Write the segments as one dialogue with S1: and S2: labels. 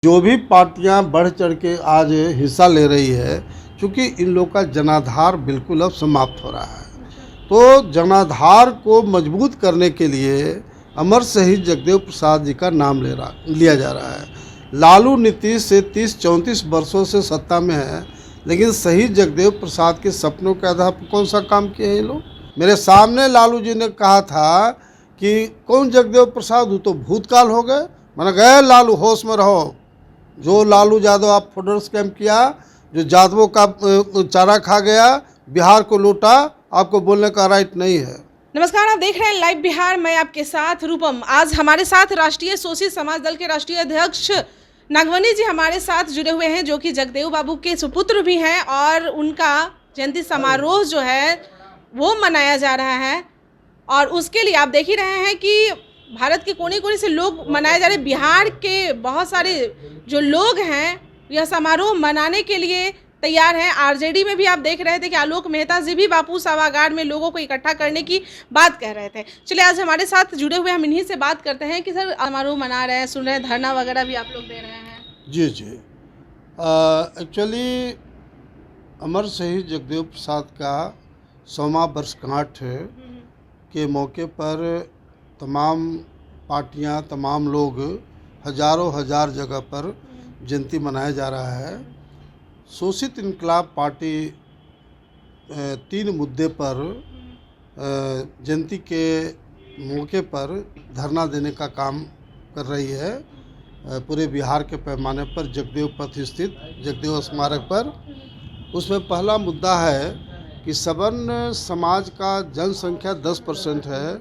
S1: जो भी पार्टियां बढ़ चढ़ के आज हिस्सा ले रही है, क्योंकि इन लोग का जनाधार बिल्कुल अब समाप्त हो रहा है, तो जनाधार को मजबूत करने के लिए अमर शहीद जगदेव प्रसाद जी का नाम लिया जा रहा है। लालू नीतीश से 30-34 वर्षों से सत्ता में है, लेकिन शहीद जगदेव प्रसाद के सपनों के आधार पर कौन सा काम किए हैं ये लोग। मेरे सामने लालू जी ने कहा था कि कौन जगदेव प्रसाद, वो तो भूतकाल हो गए। मैंने गए लालू, होश में रहो। जो लालू यादव आप फुडर स्कैम किया, जो यादवों का चारा खा गया, बिहार को लूटा, आपको बोलने का राइट नहीं है।
S2: नमस्कार, आप देख रहे हैं लाइव बिहार। मैं आपके साथ रूपम। आज हमारे साथ राष्ट्रीय शोषित समाज दल के राष्ट्रीय अध्यक्ष नागवनी जी हमारे साथ जुड़े हुए हैं, जो कि जगदेव बाबू के सुपुत्र भी हैं और उनका जयंती समारोह जो है वो मनाया जा रहा है। और उसके लिए आप देख ही रहे हैं कि भारत के कोने कोने से लोग मनाए जा रहे। बिहार के बहुत सारे जो लोग हैं यह समारोह मनाने के लिए तैयार हैं। आरजेडी में भी आप देख रहे थे कि आलोक मेहता जी भी बापू सभागार में लोगों को इकट्ठा करने की बात कह रहे थे। चलिए, आज हमारे साथ जुड़े हुए हम इन्हीं से बात करते हैं कि सर समारोह मना रहे हैं, सुन रहे हैं, धरना वगैरह भी आप लोग दे रहे हैं।
S1: जी एक्चुअली अमर शहीद जगदेव प्रसाद का 100वां वर्षगांठ के मौके पर तमाम पार्टियां, तमाम लोग हजारों हजार जगह पर जयंती मनाया जा रहा है। शोषित इनकलाब पार्टी 3 मुद्दे पर जयंती के मौके पर धरना देने का काम कर रही है। पूरे बिहार के पैमाने पर जगदेव पथ स्थित जगदेव स्मारक पर। उसमें पहला मुद्दा है कि सवर्ण समाज का जनसंख्या 10% है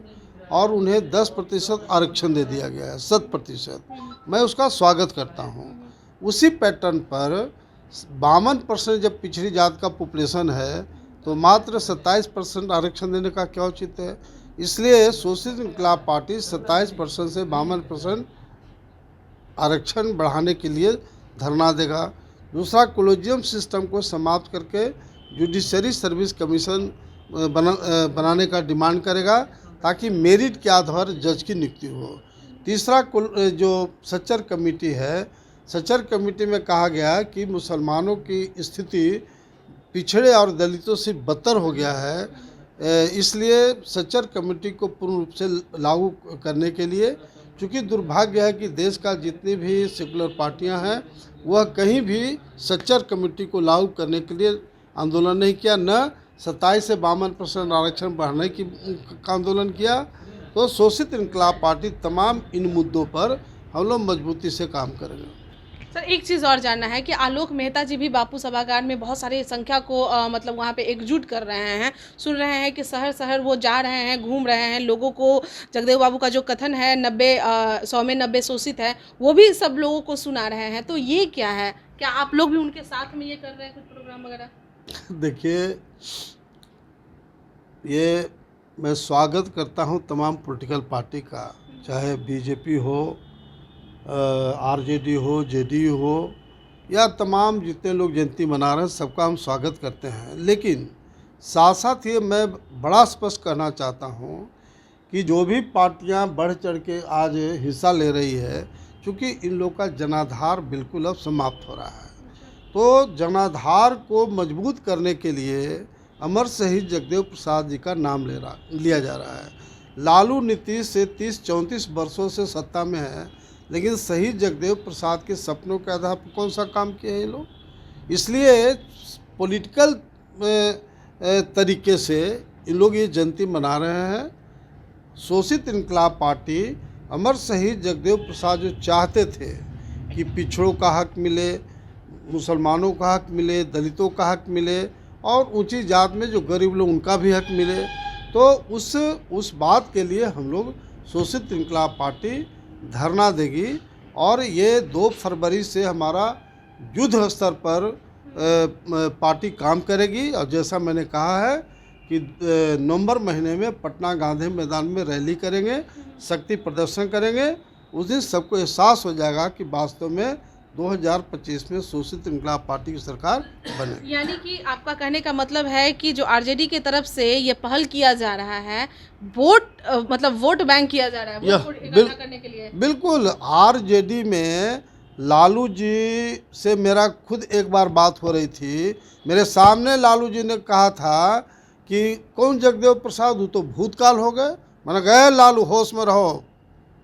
S1: और उन्हें 10% आरक्षण दे दिया गया है, 100%। मैं उसका स्वागत करता हूँ। उसी पैटर्न पर 52% जब पिछड़ी जात का पॉपुलेशन है, तो मात्र 27% आरक्षण देने का क्या उचित है। इसलिए शोषित इनकलाब पार्टी 27% से 52% आरक्षण बढ़ाने के लिए धरना देगा। दूसरा, कोलेजियम सिस्टम को समाप्त करके जुडिशरी सर्विस कमीशन बनाने का डिमांड करेगा, ताकि मेरिट के आधार पर जज की नियुक्ति हो। तीसरा, जो सच्चर कमेटी है, सच्चर कमेटी में कहा गया कि मुसलमानों की स्थिति पिछड़े और दलितों से बदतर हो गया है। इसलिए सच्चर कमेटी को पूर्ण रूप से लागू करने के लिए, क्योंकि दुर्भाग्य है कि देश का जितनी भी सेकुलर पार्टियां हैं वह कहीं भी सच्चर कमेटी को लागू करने के लिए आंदोलन नहीं किया, न 27 से 52% आरक्षण बढ़ाने का आंदोलन किया। तो शोषित इनकलाब पार्टी तमाम इन मुद्दों पर हम लोग मजबूती से काम करेंगे।
S2: सर, एक चीज़ और जानना है कि आलोक मेहता जी भी बापू सभागार में बहुत सारी संख्या को मतलब वहाँ पे एकजुट कर रहे हैं। सुन रहे हैं कि शहर शहर वो जा रहे हैं, घूम रहे हैं, लोगों को जगदेव बाबू का जो कथन है 100 में 90 शोषित है, वो भी सब लोगों को सुना रहे हैं। तो ये क्या है? क्या आप लोग भी उनके साथ में ये कर रहे हैं कुछ प्रोग्राम वगैरह?
S1: देखिए, ये मैं स्वागत करता हूँ तमाम पॉलिटिकल पार्टी का, चाहे बीजेपी हो, आरजेडी हो, जेडीयू हो, या तमाम जितने लोग जयंती मना रहे हैं, सबका हम स्वागत करते हैं। लेकिन साथ साथ ये मैं बड़ा स्पष्ट कहना चाहता हूँ कि जो भी पार्टियां बढ़ चढ़ के आज हिस्सा ले रही है, क्योंकि इन लोग का जनाधार बिल्कुल अब समाप्त हो रहा है, तो जनाधार को मजबूत करने के लिए अमर शहीद जगदेव प्रसाद जी का नाम लिया जा रहा है। लालू नीतीश से 30-34 वर्षों से सत्ता में है, लेकिन शहीद जगदेव प्रसाद के सपनों के आधार पर कौन सा काम किए हैं ये लोग। इसलिए पॉलिटिकल तरीके से इन लोग ये जयंती मना रहे हैं। शोषित इनकलाब पार्टी अमर शहीद जगदेव प्रसाद जो चाहते थे कि पिछड़ों का हक मिले, मुसलमानों का हक मिले, दलितों का हक मिले और ऊंची जात में जो गरीब लोग उनका भी हक मिले, तो उस बात के लिए हम लोग शोषित इनकलाब पार्टी धरना देगी। और ये 2 फरवरी से हमारा युद्ध स्तर पर पार्टी काम करेगी। और जैसा मैंने कहा है कि नवंबर महीने में पटना गांधी मैदान में रैली करेंगे, शक्ति प्रदर्शन करेंगे। उस दिन सबको एहसास हो जाएगा कि वास्तव में 2025 में शोषित इनकलाब पार्टी की सरकार बने।
S2: यानी कि आपका कहने का मतलब है कि जो आरजेडी की तरफ से ये पहल किया जा रहा है, मतलब वोट बैंक किया जा रहा है, वोट इकट्ठा करने के लिए।
S1: बिल्कुल, आरजेडी में लालू जी से मेरा खुद एक बार बात हो रही थी, मेरे सामने लालू जी ने कहा था कि कौन जगदेव प्रसाद, वो तो भूतकाल हो गए। मैंने कहा लालू होश में रहो,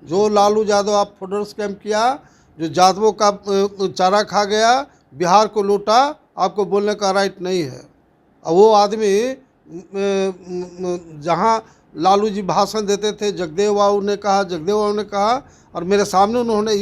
S1: जो लालू यादव आप फोटो स्कैम किया, जो यादवों का चारा खा गया, बिहार को लूटा, आपको बोलने का राइट नहीं है। और वो आदमी जहाँ लालू जी भाषण देते थे, जगदेव बाबू ने कहा, और मेरे सामने उन्होंने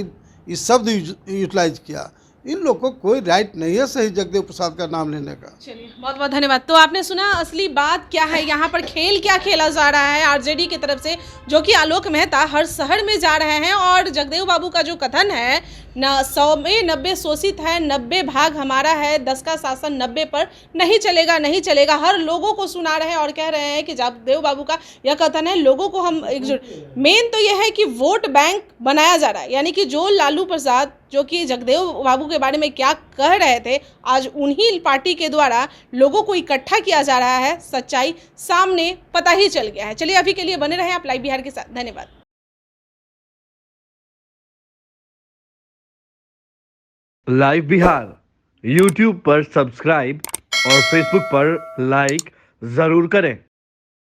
S1: ये शब्द यूटिलाइज किया। इन लोग को कोई राइट नहीं है सही जगदेव प्रसाद का नाम लेने का।
S2: चलिए, बहुत बहुत धन्यवाद। तो आपने सुना असली बात क्या है, यहाँ पर खेल क्या खेला जा रहा है आरजेडी की तरफ से, जो कि आलोक मेहता हर शहर में जा रहे हैं। और जगदेव बाबू का जो कथन है, 100 में 90 शोषित है, 90 भाग हमारा है, 10 का शासन 90 पर नहीं चलेगा, नहीं चलेगा, हर लोगों को सुना रहे हैं और कह रहे हैं कि जगदेव बाबू का यह कथन है, लोगों को हम एकजुट। मेन तो यह है कि वोट बैंक बनाया जा रहा है, यानी कि जो लालू प्रसाद जो कि जगदेव बाबू के बारे में क्या कह रहे थे, आज उन्हीं पार्टी के द्वारा लोगों को इकट्ठा किया जा रहा है। सच्चाई सामने पता ही चल गया है। चलिए, अभी के लिए बने रहे आप लाइव बिहार के साथ। धन्यवाद।
S3: लाइव बिहार YouTube पर सब्सक्राइब और Facebook पर लाइक जरूर करें।